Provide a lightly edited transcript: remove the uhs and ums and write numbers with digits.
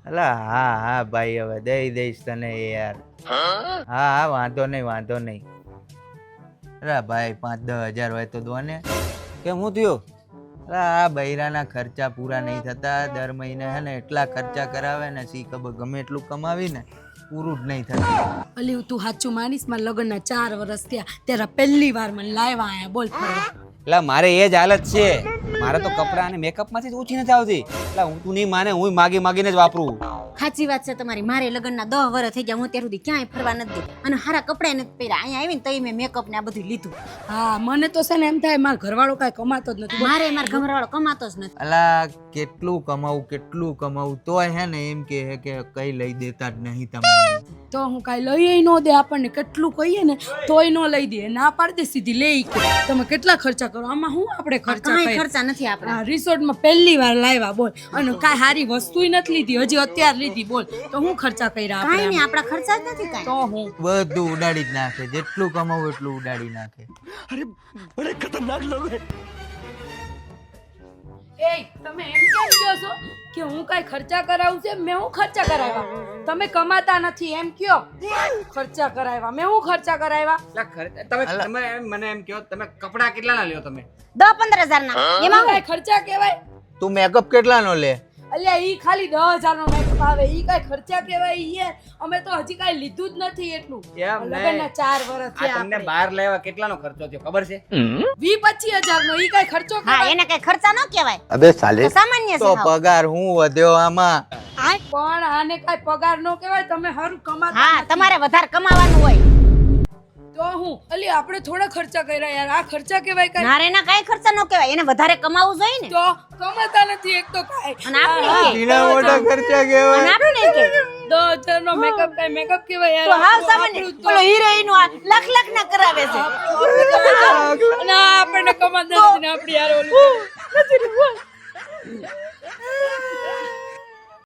અલા હા હા ભાઈ હવે દઈ દઈશ તને યાર. હા હા વાંધો નહીં. અરે ભાઈ 5-10 હજાર હોય તો દો ને. કેમ હું થયો? અરે આ બૈરાના ખર્ચા પૂરા નહીં થતા. દર મહિને હે ને એટલા ખર્ચા કરાવે ને સી ખબર ગમે એટલું કમાવી ને પૂરું જ નહીં થતું. અલી તું સાચું માનીશ, મારા લગ્નના 4 વર્ષ થયા ત્યારે પહેલી વાર મને લાવ્યા આયા બોલ ફરવા. એટલે મારે એ જ હાલત છે. મારે તો કપડા અને મેકઅપ માંથી જ ઓછી નથી આવતી. એટલે હું તું નહીં માને હું માગીને જ વાપરું. સાચી વાત છે તમારી. મારે લગ્નના 10 વર્ષ થઈ ગયા, હું ત્યાર સુધી ક્યાંય ફરવા નથી ગઈ અને હારા કપડા નથી પહેર્યા. અહીંયા આવીને તઈ મેં મેકઅપ ને આ બધું લીધું. હા મને તો છે ને એમ થાય મારો ઘરવાળો કાંઈ કમાતો જ નથી. મારે મારા ઘરવાળો કમાતો જ નથી. અલા કેટલું કમાવું તોય હે ને એમ કે કઈ લઈ દેતા જ નહીં તમને. તો હું કાંઈ લઈ ન દે આપણને, કેટલું કહીએ ને તોય ન લઈ દે. ના પાડી દે સીધી લઈ કે તમે કેટલા ખર્ચા કરો. આમાં હું આપણે ખર્ચા કાંઈ કરીએ? ખર્ચા નથી આપણા. રિસોર્ટમાં પહેલી વાર લાવ્યા બોલ અને કાંઈ સારી વસ્તુય નથી લીધી, હજી અત્યારે લીધી બોલ તો હું ખર્ચા કર્યા કાંઈ આપણે? નહીં, આપણા ખર્ચા જ નથી કાંઈ. તો હું બધું ઉડાડી જ નાખે. જેટલું કમાવું એટલું ઉડાડી નાખે. એ તમે એમ કેમ કહો છો કે હું કાંઈ ખર્ચા કરાવું છે? મેં હું ખર્ચા કરાવ્યા? તમે કમાતા નથી એમ કયો ખર્ચા કરાવ્યા? મેં હું ખર્ચા કરાવ્યા? તમે મને એમ કહો તમે કપડા કેટલાના લ્યો તમે? 10-15 હજારના. એમાં કાંઈ ખર્ચા કહેવાય? તું મેકઅપ કેટલાનો લે? અલ્યા ઈ ખાલી 10,000 નો મેકઅપ આવે, ઈ કાંઈ ખર્ચા કહેવાય? ઈ અમે તો હજી કાંઈ લીધું જ નથી એટલું. કેમ નહીં? લગ્નના 4 વર્ષ આ થયા તમને બહાર લેવા કેટલાનો ખર્ચો થયો ખબર છે? 20-25 હજાર નો. ઈ કાંઈ ખર્ચો હા, કહેવાય? એને કઈ ખર્ચા ન કહેવાય. अबे साले તો સામાન્ય છે તો હાવ. પગાર હું વધ્યો આમાં? પણ આને કાંઈ પગાર નો કહેવાય. તમે હારું કમાતા હા, નથી. તમારે વધારે કમાવાનું હોય. તો હું અલી આપણે થોડા ખર્ચા કર્યા યાર. આ ખર્ચા કહેવાય કાંઈ? નારે ના કાંઈ ખર્ચા ન કહેવાય. એને વધારે કમાવું જોઈએ ને. તો કમાતા નથી એક તો કાંઈ. અને આપણે કે ઘીના મોટા ખર્ચા અને કહેવાય. આપણે કે 10,000 નો મેકઅપ કાંઈ મેકઅપ કહેવાય યાર? તો હાવ સામાન્ય. આપણું તો- ઓલો હિરોઈન લાખ ના કરાવે છે. અને આ આપણને કમાતા નથી ને આપણી યાર ઓલું